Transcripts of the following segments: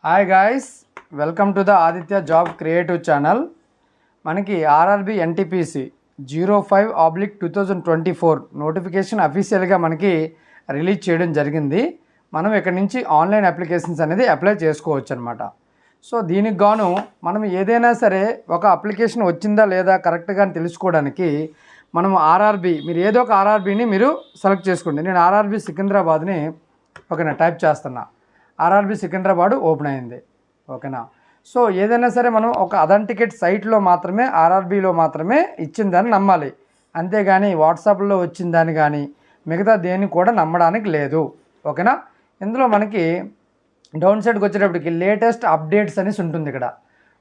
Hi guys, welcome to the Aditya job creative channel. మనకి RRB NTPC 05/2024 notification అఫీషియల్గా మనకి release చేయడం జరిగింది. మనం ఇక్కడ నుంచి ఆన్లైన్ అప్లికేషన్స్ అనేది అప్లై చేసుకోవచ్చు అనమాట. సో దీనికి గాను మనం ఏదైనా సరే ఒక అప్లికేషన్ వచ్చిందా లేదా కరెక్ట్గా తెలుసుకోవడానికి మనం ఆర్ఆర్బి, మీరు ఏదో ఒక ఆర్ఆర్బిని మీరు సెలెక్ట్ చేసుకోండి. నేను ఆర్ఆర్బి సికింద్రాబాద్ని ఓకేనా టైప్ చేస్తున్నా. ఆర్ఆర్బి సికింద్రాబాద్ ఓపెన్ అయింది. ఓకేనా. సో ఏదైనా సరే మనం ఒక అథెంటికేట్ సైట్లో మాత్రమే ఆర్ఆర్బిలో మాత్రమే ఇచ్చిందని నమ్మాలి, అంతేగాని వాట్సాప్లో వచ్చిందని కానీ మిగతా దేన్ని కూడా నమ్మడానికి లేదు. ఓకేనా. ఇందులో మనకి డౌన్ సైడ్కి వచ్చేటప్పటికి లేటెస్ట్ అప్డేట్స్ అనేసి ఉంటుంది ఇక్కడ.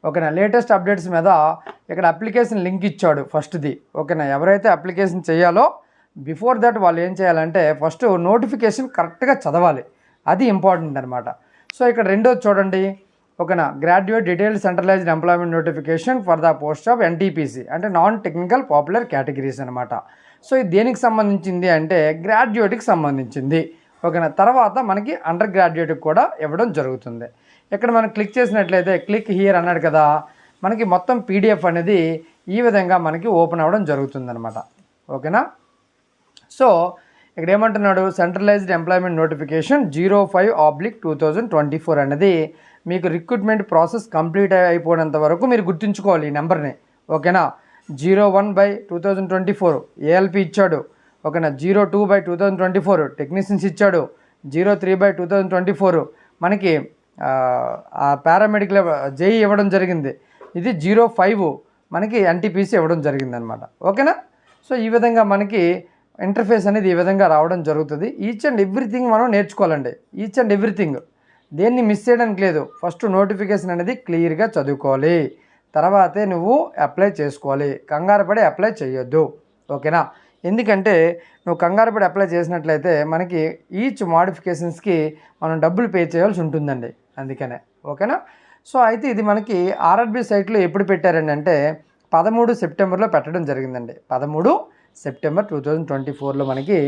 ఓకేనా. లేటెస్ట్ అప్డేట్స్ మీద ఇక్కడ అప్లికేషన్ లింక్ ఇచ్చాడు ఫస్ట్ది. ఓకేనా. ఎవరైతే అప్లికేషన్ చేయాలో బిఫోర్ దట్ వాళ్ళు ఏం చేయాలంటే ఫస్ట్ నోటిఫికేషన్ కరెక్ట్గా చదవాలి, అది ఇంపార్టెంట్ అనమాట. సో ఇక్కడ రెండోది చూడండి. ఓకేనా. Graduate detail centralised employment notification for the post of NTPC అంటే నాన్ టెక్నికల్ పాపులర్ కేటగిరీస్ అనమాట. సో ఇది దేనికి సంబంధించింది అంటే గ్రాడ్యుయేట్కి సంబంధించింది. ఓకేనా. తర్వాత మనకి అండర్ గ్రాడ్యుయేట్కి కూడా ఇవ్వడం జరుగుతుంది. ఇక్కడ మనం క్లిక్ చేసినట్లయితే క్లిక్ హియర్ అన్నాడు కదా, మనకి మొత్తం పీడిఎఫ్ అనేది ఈ విధంగా మనకి ఓపెన్ అవ్వడం జరుగుతుంది అనమాట. ఓకేనా. సో ఇక్కడ ఏమంటున్నాడు, సెంట్రలైజ్డ్ ఎంప్లాయ్మెంట్ నోటిఫికేషన్ 05/2024 అనేది మీకు రిక్రూట్మెంట్ ప్రాసెస్ కంప్లీట్ అయిపోయినంత వరకు మీరు గుర్తుంచుకోవాలి ఈ నెంబర్ని. ఓకేనా. 01/2024 ఏఎల్పి ఇచ్చాడు. ఓకేనా. 02/2024 టెక్నీషియన్స్ ఇచ్చాడు. 03/2024 మనకి పారామెడికల్ జేఈ ఇవ్వడం జరిగింది. ఇది 05 మనకి ఎన్టీపీసీ ఇవ్వడం జరిగింది అనమాట. ఓకేనా. సో ఈ విధంగా మనకి ఇంటర్ఫేస్ అనేది ఈ విధంగా రావడం జరుగుతుంది. ఈచ్ అండ్ ఎవ్రీథింగ్ మనం నేర్చుకోవాలండి. ఈచ్ అండ్ ఎవ్రీథింగ్ దేన్ని మిస్ చేయడానికి లేదు. ఫస్ట్ నోటిఫికేషన్ అనేది క్లియర్గా చదువుకోవాలి, తర్వాతే నువ్వు అప్లై చేసుకోవాలి. కంగారు పడి అప్లై చేయొద్దు. ఓకేనా. ఎందుకంటే నువ్వు కంగారు పడి అప్లై చేసినట్లయితే మనకి ఈచ్ మోడిఫికేషన్స్కి మనం డబ్బులు పే చేయాల్సి ఉంటుందండి, అందుకనే. ఓకేనా. సో అయితే ఇది మనకి ఆర్ఆర్బి సైట్లో ఎప్పుడు పెట్టారండి అంటే 13 సెప్టెంబర్లో పెట్టడం జరిగిందండి. 13 సెప్టెంబర్ 2024లో మనకి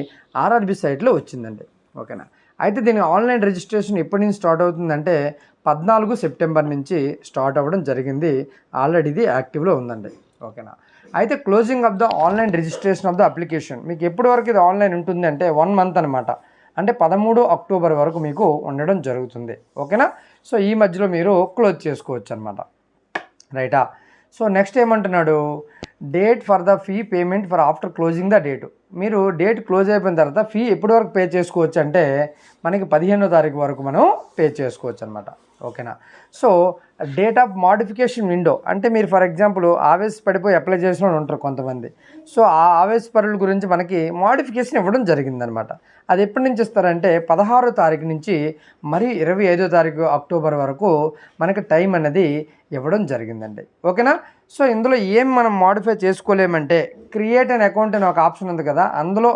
ఆర్ఆర్బి సైట్లో వచ్చిందండి. ఓకేనా. అయితే దీని ఆన్లైన్ రిజిస్ట్రేషన్ ఎప్పటి నుంచి స్టార్ట్ అవుతుందంటే 14 సెప్టెంబర్ నుంచి స్టార్ట్ అవ్వడం జరిగింది. ఆల్రెడీ ఇది యాక్టివ్లో ఉందండి. ఓకేనా. అయితే closing of the online registration of the application మీకు ఎప్పటి వరకు ఇది ఆన్లైన్ ఉంటుంది అంటే 1 మంత్ అనమాట. అంటే 13 అక్టోబర్ వరకు మీకు ఉండడం జరుగుతుంది. ఓకేనా. సో ఈ మధ్యలో మీరు క్లోజ్ చేసుకోవచ్చు అనమాట. రైటా. సో నెక్స్ట్ ఏమంటున్నాడు, date for the fee payment for after closing the date. మీరు డేట్ క్లోజ్ అయిపోయిన తర్వాత ఫీ ఎప్పటి వరకు పే చేసుకోవచ్చు అంటే మనకి 15వ తారీఖు వరకు మనం పే చేసుకోవచ్చు అనమాట. ఓకేనా. So date of modification window అంటే మీరు ఫర్ ఎగ్జాంపుల్ ఆవేశపడిపోయి అప్లై చేసిన వాళ్ళు ఉంటారు కొంతమంది. సో ఆ ఆవేశపరుల గురించి మనకి మోడిఫికేషన్ ఇవ్వడం జరిగిందనమాట. అది ఎప్పటి నుంచి ఇస్తారంటే 16వ తారీఖు నుంచి మరి 25వ తారీఖు అక్టోబర్ వరకు మనకి టైం అనేది ఇవ్వడం జరిగిందండి. ఓకేనా. సో ఇందులో ఏం మనం మోడిఫై చేసుకోలేమంటే క్రియేట్ అన్ అకౌంట్ అని ఒక ఆప్షన్ ఉంది కదా, అందులో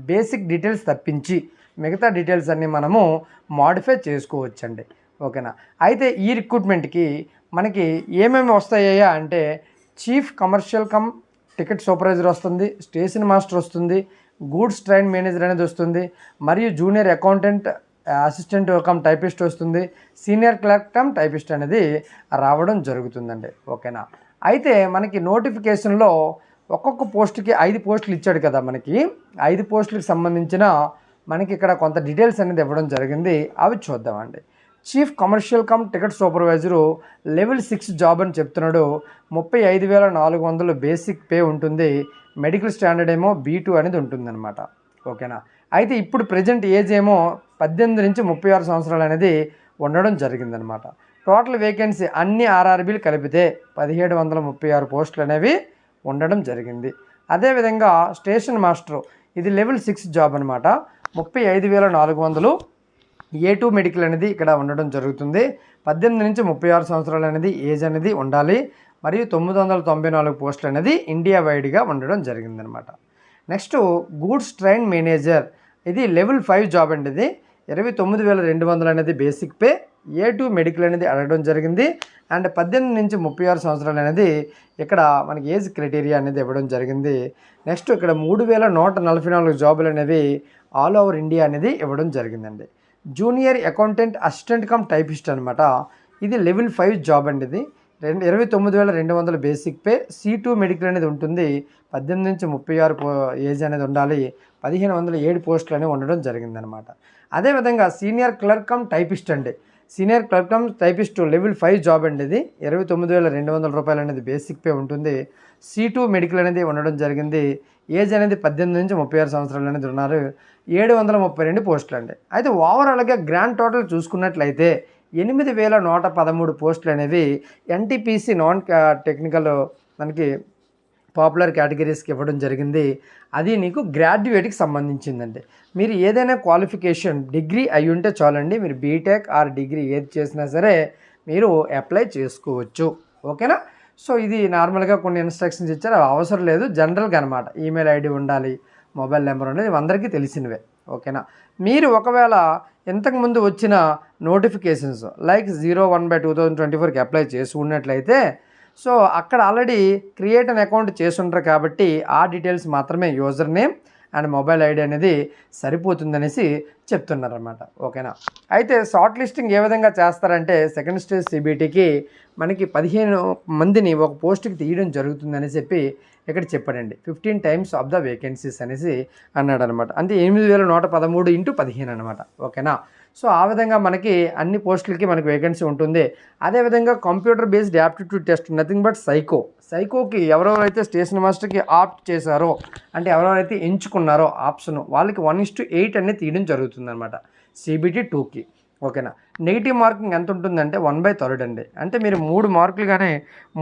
బేసిక్ డీటెయిల్స్ తప్పించి మిగతా డీటెయిల్స్ అన్నీ మనము మోడిఫై చేసుకోవచ్చండి. ఓకేనా. అయితే ఈ రిక్రూట్మెంట్కి మనకి ఏమేమి వస్తాయా అంటే chief commercial come ticket supervisor వస్తుంది, స్టేషన్ మాస్టర్ వస్తుంది, గూడ్స్ ట్రైన్ మేనేజర్ అనేది వస్తుంది, మరియు junior accountant assistant cum typist వస్తుంది, సీనియర్ క్లర్క్ కమ్ టైపిస్ట్ అనేది రావడం జరుగుతుందండి. ఓకేనా. అయితే మనకి నోటిఫికేషన్లో ఒక్కొక్క పోస్ట్కి 5 పోస్టులు ఇచ్చాడు కదా, మనకి 5 పోస్టులకు సంబంధించిన మనకి ఇక్కడ కొంత డీటెయిల్స్ అనేది ఇవ్వడం జరిగింది. అవి చూద్దామండి. Chief commercial come ticket supervisor level 6 job అని చెప్తున్నాడు. 35,400 బేసిక్ పే ఉంటుంది. మెడికల్ స్టాండర్డ్ ఏమో B2 అనేది ఉంటుందన్నమాట. ఓకేనా. అయితే ఇప్పుడు ప్రజెంట్ ఏజ్ ఏమో 18 నుంచి 36 సంవత్సరాలు అనేది ఉండడం జరిగిందనమాట. టోటల్ వేకెన్సీ అన్ని ఆర్ఆర్బీలు కలిపితే 1736 పోస్టులు అనేవి ఉండడం జరిగింది. అదేవిధంగా స్టేషన్ మాస్టరు ఇది లెవెల్ 6 జాబ్ అనమాట. 35,400 A2 మెడికల్ అనేది ఇక్కడ ఉండడం జరుగుతుంది. 18 నుంచి 36 సంవత్సరాలు అనేది ఏజ్ అనేది ఉండాలి. మరియు 994 పోస్టులు అనేది ఇండియా వైడ్గా ఉండడం జరిగిందనమాట. నెక్స్ట్ గూడ్స్ ట్రైన్ మేనేజర్ ఇది లెవెల్ 5 జాబ్ అండి. ఇది 29,200 అనేది బేసిక్ పే, A2 మెడికల్ అనేది అడగడం జరిగింది. అండ్ 18 నుంచి 36 సంవత్సరాలు అనేది ఇక్కడ మనకి ఏజ్ క్రైటీరియా అనేది ఇవ్వడం జరిగింది. నెక్స్ట్ ఇక్కడ 3,144 జాబులు అనేవి ఆల్ ఓవర్ ఇండియా అనేది ఇవ్వడం జరిగిందండి. Junior accountant assistant cum typist అనమాట. ఇది లెవెల్ 5 జాబ్ అండి. ఇది 29,200 బేసిక్ పే. C2 మెడికల్ అనేది ఉంటుంది. 18 నుంచి 36 ఏజ్ అనేది ఉండాలి. 1507 పోస్టులు అనేవి ఉండడం జరిగిందనమాట. అదేవిధంగా సీనియర్ క్లర్క్ కమ్ టైపిస్ట్ అండి. Senior clerk cum typist level 5 job అండి. ఇది 29,200 రూపాయలు అనేది బేసిక్ పే ఉంటుంది. C2 మెడికల్ అనేది ఉండడం జరిగింది. ఏజ్ అనేది 18 నుంచి 36 సంవత్సరాలు అనేది ఉన్నారు. 732 పోస్టులు అండి. అయితే ఓవరాల్గా గ్రాండ్ టోటల్ చూసుకున్నట్లయితే 8,113 పోస్టులు అనేవి ఎన్టీపీసీ నాన్ టెక్నికల్ మనకి పాపులర్ కేటగిరీస్కి ఇవ్వడం జరిగింది. అది నీకు గ్రాడ్యుయేట్కి సంబంధించిందండి. మీరు ఏదైనా క్వాలిఫికేషన్ డిగ్రీ అయి ఉంటే చాలండి. మీరు బీటెక్ ఆర్ డిగ్రీ ఏది చేసినా సరే మీరు అప్లై చేసుకోవచ్చు. ఓకేనా? సో ఇది నార్మల్గా కొన్ని ఇన్స్ట్రక్షన్స్ ఇచ్చారు, అవి అవసరం లేదు, జనరల్గా అనమాట. ఈమెయిల్ ఐడి ఉండాలి, మొబైల్ నెంబర్ ఉండేది అందరికీ తెలిసినవే. ఓకేనా? మీరు ఒకవేళ ఇంతకుముందు వచ్చిన నోటిఫికేషన్స్ లైక్ 01/2024కి అప్లై చేసి ఉన్నట్లయితే సో అక్కడ ఆల్రెడీ క్రియేట్ అన్ అకౌంట్ చేసి ఉంటారు కాబట్టి ఆ డీటెయిల్స్ మాత్రమే user name and mobile ID అనేది సరిపోతుందనేసి చెప్తున్నారన్నమాట. ఓకేనా? అయితే షార్ట్ లిస్టింగ్ ఏ విధంగా చేస్తారంటే సెకండ్ స్టేజ్ సిబిటీకి మనకి 15 మందిని ఒక పోస్ట్కి తీయడం జరుగుతుందని చెప్పి ఇక్కడ చెప్పాడండి. 15 టైమ్స్ ఆఫ్ ద వేకెన్సీస్ అనేసి అన్నాడు అనమాట. అంటే 8,113 × 15 అనమాట. ఓకేనా? సో ఆ విధంగా మనకి అన్ని పోస్టులకి మనకి వేకెన్సీ ఉంటుంది. అదేవిధంగా computer based aptitude test, nothing but సైకోకి ఎవరెవరైతే స్టేషన్ మాస్టర్కి ఆప్ట్ చేశారో అంటే ఎవరెవరైతే ఎంచుకున్నారో ఆప్షన్ వాళ్ళకి 1:8 అనేది తీయడం జరుగుతుంది అనమాట CBT 2కి. ఓకేనా? నెగిటివ్ మార్కింగ్ ఎంత ఉంటుందంటే 1/3 అండి. అంటే మీరు 3 మార్కులు కానీ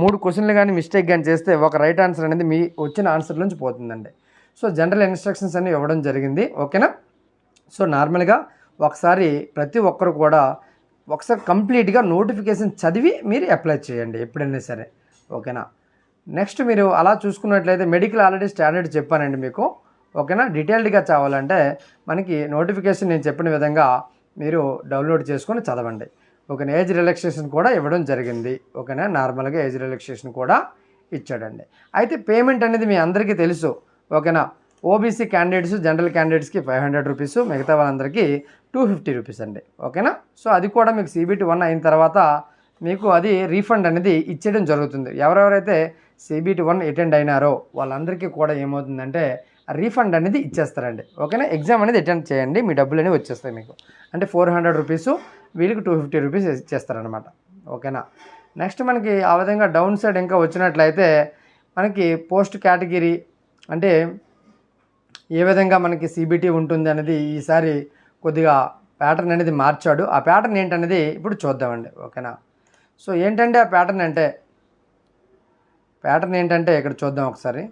3 క్వశ్చన్లు కానీ మిస్టేక్ కానీ చేస్తే ఒక రైట్ ఆన్సర్ అనేది మీ వచ్చిన ఆన్సర్ నుంచి పోతుందండి. సో జనరల్ ఇన్స్ట్రక్షన్స్ అనేవి ఇవ్వడం జరిగింది. ఓకేనా? సో నార్మల్గా ఒకసారి ప్రతి ఒక్కరు కూడా ఒకసారి కంప్లీట్గా నోటిఫికేషన్ చదివి మీరు అప్లై చేయండి ఎప్పుడైనా సరే. ఓకేనా? నెక్స్ట్ మీరు అలా చూసుకున్నట్లయితే మెడికల్ ఆల్రెడీ స్టాండర్డ్ చెప్పానండి మీకు. ఓకేనా? డీటెయిల్డ్గా చావాలంటే మనకి నోటిఫికేషన్ నేను చెప్పిన విధంగా మీరు డౌన్లోడ్ చేసుకొని చదవండి. ఓకేనా? ఏజ్ రిలాక్సేషన్ కూడా ఇవ్వడం జరిగింది. ఓకేనా? నార్మల్గా ఏజ్ రిలాక్సేషన్ కూడా ఇచ్చాడండి. అయితే పేమెంట్ అనేది మీ అందరికీ తెలుసు. ఓకేనా? ఓబీసీ క్యాండిడేట్స్ జనరల్ క్యాండిడేట్స్కి 500 రూపీస్, మిగతా వాళ్ళందరికీ 250 రూపీస్ అండి. ఓకేనా? సో అది కూడా మీకు CBT 1 అయిన తర్వాత మీకు అది రీఫండ్ అనేది ఇచ్చేయడం జరుగుతుంది. ఎవరెవరైతే CBT 1 అటెండ్ అయినారో వాళ్ళందరికీ కూడా ఏమవుతుందంటే రీఫండ్ అనేది ఇచ్చేస్తారండి. ఓకేనా? ఎగ్జామ్ అనేది అటెండ్ చేయండి, మీ డబ్బులు అనేవి వచ్చేస్తాయి మీకు. అంటే 400 రూపీస్, వీళ్ళకి 250 రూపీస్ ఇచ్చేస్తారనమాట. ఓకేనా? నెక్స్ట్ మనకి ఆ విధంగా డౌన్ సైడ్ ఇంకా వచ్చినట్లయితే మనకి పోస్ట్ కేటగిరీ అంటే ఏ విధంగా మనకి CBT ఉంటుంది అనేది ఈసారి కొద్దిగా ప్యాటర్న్ అనేది మార్చాడు. ఆ ప్యాటర్న్ ఏంటనేది ఇప్పుడు చూద్దామండి. ఓకేనా? సో ఏంటంటే ఆ ప్యాటర్న్ ఏంటంటే ఇక్కడ చూద్దాం ఒకసారి.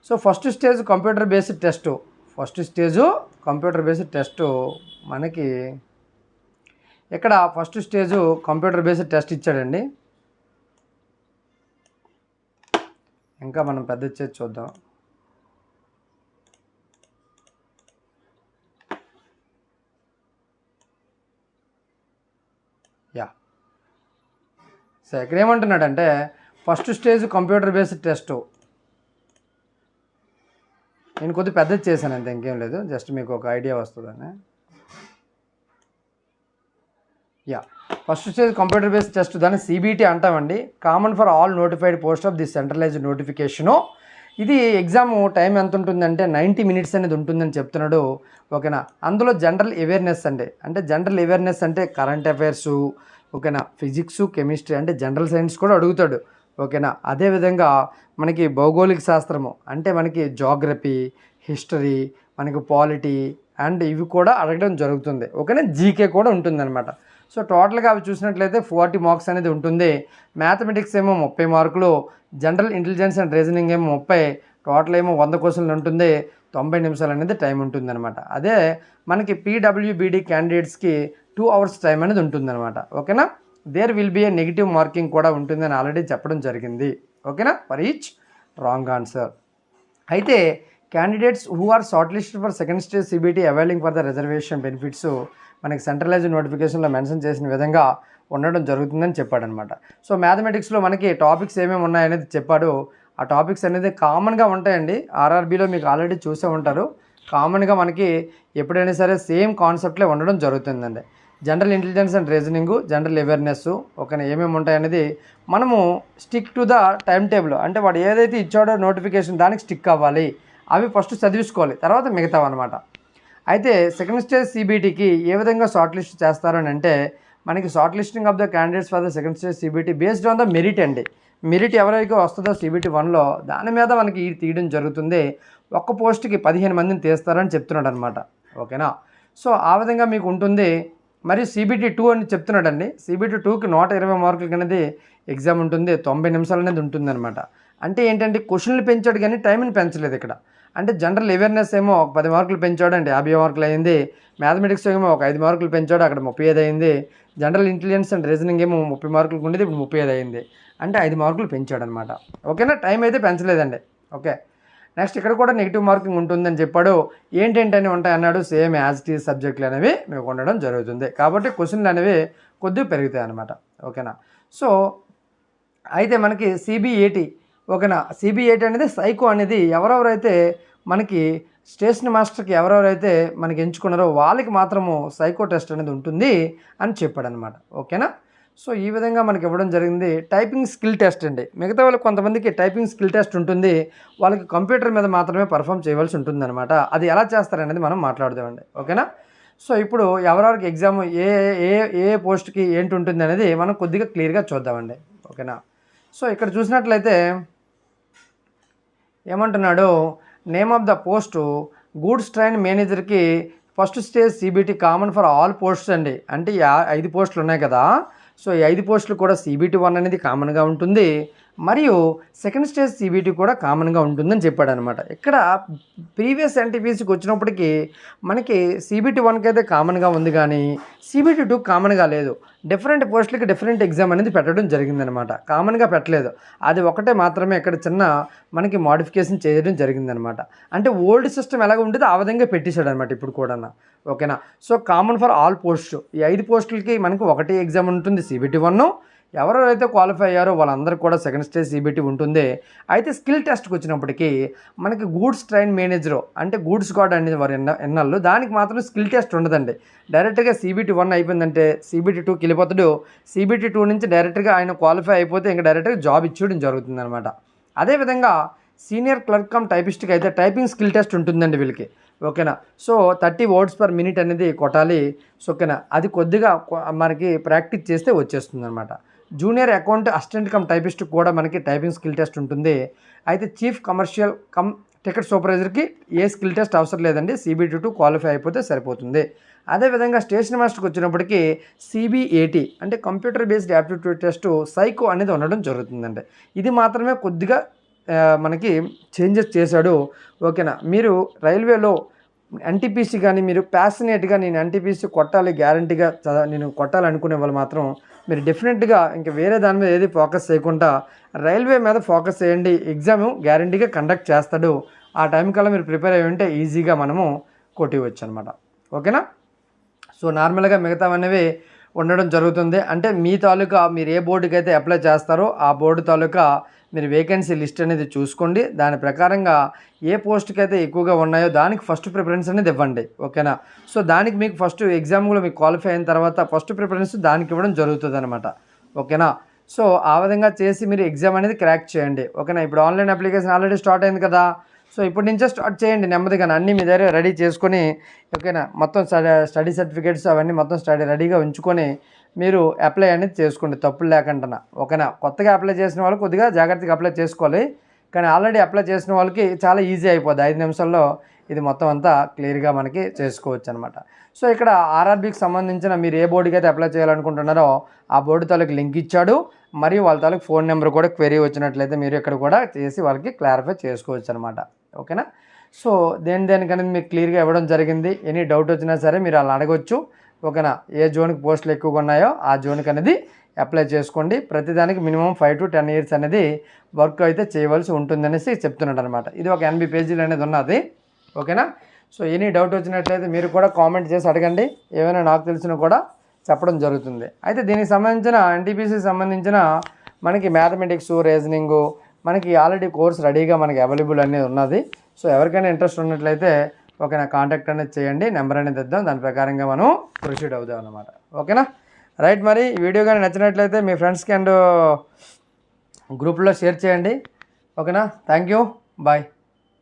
So first stage computer based test మనకి ఇక్కడ first stage computer based test ఇచ్చాడండి. ఇంకా మనం పెద్ద స్టేజ్ చూద్దాం. సో ఇక్కడ ఏమంటున్నాడంటే first stage computer based test నేను కొద్దిగా పెద్దది చేశాను అంతే, ఇంకేం లేదు, జస్ట్ మీకు ఒక ఐడియా వస్తుందని. First stage computer based test దాన్ని CBT అంటామండి. Common for all notified post of the centralised notification. ఇది ఎగ్జామ్ టైం ఎంత ఉంటుందంటే 90 మినిట్స్ అనేది ఉంటుందని చెప్తున్నాడు. ఓకేనా? అందులో జనరల్ అవేర్నెస్ అంటే జనరల్ అవేర్నెస్ అంటే కరెంట్ అఫైర్సు, ఓకేనా, ఫిజిక్స్, కెమిస్ట్రీ అంటే జనరల్ సైన్స్ కూడా అడుగుతాడు. ఓకేనా? అదేవిధంగా మనకి భౌగోళిక శాస్త్రము అంటే మనకి జోగ్రఫీ, హిస్టరీ, మనకి పాలిటీ అండ్ ఇవి కూడా అడగడం జరుగుతుంది. ఓకేనా? జీకే కూడా ఉంటుందన్నమాట. సో టోటల్గా అవి చూసినట్లయితే 40 మార్క్స్ అనేది ఉంటుంది. మ్యాథమెటిక్స్ ఏమో 30 మార్కులు, జనరల్ ఇంటెలిజెన్స్ అండ్ రీజనింగ్ ఏమో 30, టోటల్ ఏమో 100 క్వశ్చన్లు ఉంటుంది. 90 నిమిషాలు అనేది టైం ఉంటుందన్నమాట. అదే మనకి PWBD క్యాండిడేట్స్కి 2 అవర్స్ టైం అనేది ఉంటుందన్నమాట. ఓకేనా? There will be a negative marking కూడా ఉంటుందని ఆల్రెడీ చెప్పడం జరిగింది. ఓకేనా? For each wrong answer. అయితే candidates who are short listed for second stage CBT availing for the reservation benefits మనకి సెంట్రలైజ్డ్ నోటిఫికేషన్లో మెన్షన్ చేసిన విధంగా ఉండడం జరుగుతుందని చెప్పాడనమాట. సో మ్యాథమెటిక్స్లో మనకి టాపిక్స్ ఏమేమి ఉన్నాయనేది చెప్పాడు. ఆ టాపిక్స్ అనేది కామన్గా ఉంటాయండి. RRBలో మీకు ఆల్రెడీ చూసే ఉంటారు. కామన్గా మనకి ఎప్పుడైనా సరే సేమ్ కాన్సెప్ట్లే ఉండడం జరుగుతుందండి. General intelligence and reasoning, general awareness, ఓకేనా, ఏమేమి ఉంటాయనేది మనము stick to the time table, అంటే వాడు ఏదైతే ఇచ్చాడో నోటిఫికేషన్ దానికి స్టిక్ అవ్వాలి. అవి ఫస్ట్ చదివించుకోవాలి, తర్వాత మిగతావి అనమాట. అయితే సెకండ్ స్టేజ్ సిబిటీకి ఏ విధంగా షార్ట్ లిస్ట్ చేస్తారు అని అంటే, మనకి short listing of the candidates for the second stage CBT based on the merit అండి. మెరిట్ ఎవరైతే వస్తుందో సిబిటీ 1లో దాని మీద మనకి తీయడం జరుగుతుంది. ఒక్క పోస్ట్కి 15 మందిని తీస్తారని చెప్తున్నాడు అనమాట, ఓకేనా. సో ఆ విధంగా మీకు ఉంటుంది. మరియు సిబిటీ 2 అని చెప్తున్నాడండి. సిబిటీ 2కి 120 మార్కులకి అనేది ఎగ్జామ్ ఉంటుంది, 90 నిమిషాలు అనేది ఉంటుంది అనమాట. అంటే ఏంటంటే క్వశ్చన్లు పెంచాడు కానీ టైంని పెంచలేదు ఇక్కడ. అంటే జనరల్ అవేర్నెస్ ఏమో ఒక 10 మార్కులు పెంచాడు అండి, 50 మార్కులు అయింది. మ్యాథమెటిక్స్ ఏమో ఒక 5 మార్కులు పెంచాడు, అక్కడ 35 అయింది. జనరల్ ఇంటెలిజెన్స్ అండ్ రీజనింగ్ ఏమో 30 మార్కులకు ఉండేది, ఇప్పుడు 35 అయింది. అంటే 5 మార్కులు పెంచాడు అనమాట, ఓకేనా. టైం అయితే పెంచలేదండి, ఓకే. నెక్స్ట్ ఇక్కడ కూడా నెగిటివ్ మార్కింగ్ ఉంటుందని చెప్పాడు. ఏంటేంటని ఉంటాయి అన్నాడు, సేమ్ యాజ్ టీ సబ్జెక్టులు అనేవి మీకు ఉండడం జరుగుతుంది. కాబట్టి క్వశ్చన్లు అనేవి కొద్దిగా పెరుగుతాయి అనమాట, ఓకేనా. సో అయితే మనకి సిబిఏటి, ఓకేనా. సిబిఏటి అనేది సైకో అనేది ఎవరెవరైతే మనకి స్టేషన్ మాస్టర్కి ఎవరెవరైతే మనకి ఎంచుకున్నారో వాళ్ళకి మాత్రము సైకో టెస్ట్ అనేది ఉంటుంది అని చెప్పాడు అనమాట, ఓకేనా. సో ఈ విధంగా మనకి ఇవ్వడం జరిగింది. టైపింగ్ స్కిల్ టెస్ట్ అండి. మిగతా వాళ్ళకి కొంతమందికి టైపింగ్ స్కిల్ టెస్ట్ ఉంటుంది, వాళ్ళకి కంప్యూటర్ మీద మాత్రమే పర్ఫామ్ చేయవలసి ఉంటుందన్నమాట. అది ఎలా చేస్తారనేది మనం మాట్లాడదామండి, ఓకేనా. సో ఇప్పుడు ఎవరెవరికి ఎగ్జామ్ ఏ ఏ ఏ పోస్ట్కి ఏంటి ఉంటుంది అనేది మనం కొద్దిగా క్లియర్గా చూద్దామండి, ఓకేనా. సో ఇక్కడ చూసినట్లయితే ఏమంటున్నాడు, name of the post goods train మేనేజర్కి first stage CBT common for all posts అండి. అంటే 5 పోస్టులు ఉన్నాయి కదా. సో ఈ 5 పోస్టులు కూడా సిబిటీ 1 అనేది కామన్గా ఉంటుంది, మరియు సెకండ్ స్టేజ్ సిబిటీ కూడా కామన్గా ఉంటుందని చెప్పాడు అనమాట. ఇక్కడ ప్రీవియస్ ఎన్టీపీసీకి వచ్చినప్పటికీ మనకి సిబిటీ 1కి అయితే కామన్గా ఉంది, కానీ సిబిటీ 2 కామన్గా లేదు. డిఫరెంట్ పోస్టులకి డిఫరెంట్ ఎగ్జామ్ అనేది పెట్టడం జరిగిందనమాట, కామన్గా పెట్టలేదు. అది ఒకటే మాత్రమే ఇక్కడ చిన్న మనకి మోడిఫికేషన్ చేయడం జరిగిందనమాట. అంటే ఓల్డ్ సిస్టమ్ ఎలాగ ఉండేదో ఆ విధంగా పెట్టేశాడు అనమాట ఇప్పుడు కూడా, ఓకేనా. So common for all posts, ఈ 5 పోస్టులకి మనకు ఒకటే ఎగ్జామ్ ఉంటుంది సిబిటీ 1. ఎవరైతే క్వాలిఫై అయ్యారో వాళ్ళందరికీ కూడా సెకండ్ స్టేజ్ సిబిటీ ఉంటుంది. అయితే స్కిల్ టెస్ట్కి వచ్చినప్పటికీ మనకి గూడ్స్ ట్రైన్ మేనేజరు అంటే గూడ్స్ గార్డ్ అనేది వారు ఎన్నాళ్ళు, దానికి మాత్రం స్కిల్ టెస్ట్ ఉండదండి. డైరెక్ట్గా సిబిటీ 1 అయిపోయిందంటే సిబిటీ 2కి వెళ్ళిపోతాడు. సిబిటీ 2 నుంచి డైరెక్ట్గా ఆయన క్వాలిఫై అయిపోతే ఇంకా డైరెక్ట్గా జాబ్ ఇచ్చేయడం జరుగుతుంది అనమాట. అదేవిధంగా సీనియర్ క్లర్క్ కమ్ టైపిస్ట్కి అయితే టైపింగ్ స్కిల్ టెస్ట్ ఉంటుందండి వీళ్ళకి, ఓకేనా. సో 30 వర్డ్స్ పర్ మినిట్ అనేది కొట్టాలి, ఓకేనా. అది కొద్దిగా మనకి ప్రాక్టీస్ చేస్తే వచ్చేస్తుంది అనమాట. Junior account assistant cum typist కూడా మనకి టైపింగ్ స్కిల్ టెస్ట్ ఉంటుంది. అయితే చీఫ్ కమర్షియల్ కమ్ టికెట్ సూపర్వైజర్కి ఏ స్కిల్ టెస్ట్ అవసరం లేదండి, సిబిటీ 2 క్వాలిఫై అయిపోతే సరిపోతుంది. అదేవిధంగా స్టేషన్ మాస్టర్కి వచ్చినప్పటికీ సిబిఏటి అంటే computer based aptitude test psycho అనేది ఉండడం జరుగుతుందండి. ఇది మాత్రమే కొద్దిగా మనకి చేంజెస్ చేశాడు, ఓకేనా. మీరు రైల్వేలో ఎన్టీపీసీ కానీ మీరు ప్యాషనేట్గా నేను ఎన్టీపీసీ కొట్టాలి గ్యారంటీగా నేను కొట్టాలనుకునే వాళ్ళు మాత్రం మీరు డెఫినెట్గా ఇంకా వేరే దాని మీద ఏది ఫోకస్ చేయకుండా రైల్వే మీద ఫోకస్ చేయండి. ఎగ్జామ్ గ్యారంటీగా కండక్ట్ చేస్తాడు. ఆ టైం కల్లా మీరు ప్రిపేర్ అయ్యి ఉంటే ఈజీగా మనము కొట్టివచ్చు అనమాట, ఓకేనా. సో నార్మల్గా మిగతావనేవి ఉండడం జరుగుతుంది. అంటే మీ తాలూకా మీరు ఏ బోర్డుకి అయితే అప్లై చేస్తారో ఆ బోర్డు తాలూకా మీరు వేకెన్సీ లిస్ట్ అనేది చూసుకోండి. దాని ప్రకారంగా ఏ పోస్ట్కి అయితే ఎక్కువగా ఉన్నాయో దానికి ఫస్ట్ ప్రిఫరెన్స్ అనేది ఇవ్వండి, ఓకేనా. సో దానికి మీకు ఫస్ట్ ఎగ్జామ్లో మీకు క్వాలిఫై అయిన తర్వాత ఫస్ట్ ప్రిఫరెన్స్ దానికి ఇవ్వడం జరుగుతుంది అనమాట, ఓకేనా. సో ఆ విధంగా చేసి మీరు ఎగ్జామ్ అనేది క్రాక్ చేయండి, ఓకేనా. ఇప్పుడు ఆన్లైన్ అప్లికేషన్ ఆల్రెడీ స్టార్ట్ అయింది కదా. సో ఇప్పటి నుంచే స్టార్ట్ చేయండి నెమ్మదిగా, అన్నీ మీ దగ్గర రెడీ చేసుకొని, ఓకేనా. మొత్తం స్టడీ సర్టిఫికేట్స్ అవన్నీ మొత్తం రెడీగా ఉంచుకొని మీరు అప్లై అనేది చేసుకోండి తప్పులు లేకుండా, ఓకేనా. కొత్తగా అప్లై చేసిన వాళ్ళు కొద్దిగా జాగ్రత్తగా అప్లై చేసుకోవాలి, కానీ ఆల్రెడీ అప్లై చేసిన వాళ్ళకి చాలా ఈజీ అయిపోద్ది. 5 నిమిషాల్లో ఇది మొత్తం అంతా క్లియర్గా మనకి చేసుకోవచ్చు అనమాట. సో ఇక్కడ ఆర్ఆర్బీకి సంబంధించిన మీరు ఏ బోర్డుకి అయితే అప్లై చేయాలనుకుంటున్నారో ఆ బోర్డు తాలూకు లింక్ ఇచ్చాడు, మరియు వాళ్ళ తాలూకు ఫోన్ నెంబర్ కూడా క్వెరీ వచ్చినట్లయితే మీరు ఇక్కడ కూడా చేసి వాళ్ళకి క్లారిఫై చేసుకోవచ్చు అనమాట, ఓకేనా. సో దేనికనేది మీకు క్లియర్గా ఇవ్వడం జరిగింది. ఎనీ డౌట్ వచ్చినా సరే మీరు అలా అడగొచ్చు, ఓకేనా. ఏ జోన్కి పోస్టులు ఎక్కువగా ఉన్నాయో ఆ జోన్కి అనేది అప్లై చేసుకోండి. ప్రతిదానికి మినిమం 5 to 10 years అనేది వర్క్ అయితే చేయవలసి ఉంటుందనేసి చెప్తున్నాడు అనమాట. ఇది ఒక 80 పేజీలు అనేది ఉన్నది, ఓకేనా. సో ఎనీ డౌట్ వచ్చినట్లయితే మీరు కూడా కామెంట్ చేసి అడగండి, ఏమైనా నాకు తెలిసినా కూడా చెప్పడం జరుగుతుంది. అయితే దీనికి సంబంధించిన ఎన్టీపీసీకి సంబంధించిన మనకి మ్యాథమెటిక్స్ రీజనింగు మనకి ఆల్రెడీ కోర్స్ రెడీగా మనకి అవైలబుల్ అనేది ఉన్నది. సో ఎవరికైనా ఇంట్రెస్ట్ ఉన్నట్లయితే ఓకేనా, కాంటాక్ట్ అనేది చేయండి, నెంబర్ అనేది ఇద్దాం, దాని ప్రకారంగా మనం ప్రొసీడ్ అవుదాం అనమాట. ఓకేనా, రైట్. మరి ఈ వీడియో కానీ నచ్చినట్లయితే మీ ఫ్రెండ్స్కి అండ్ గ్రూప్లో షేర్ చేయండి. ఓకేనా, థ్యాంక్ యూ, బాయ్.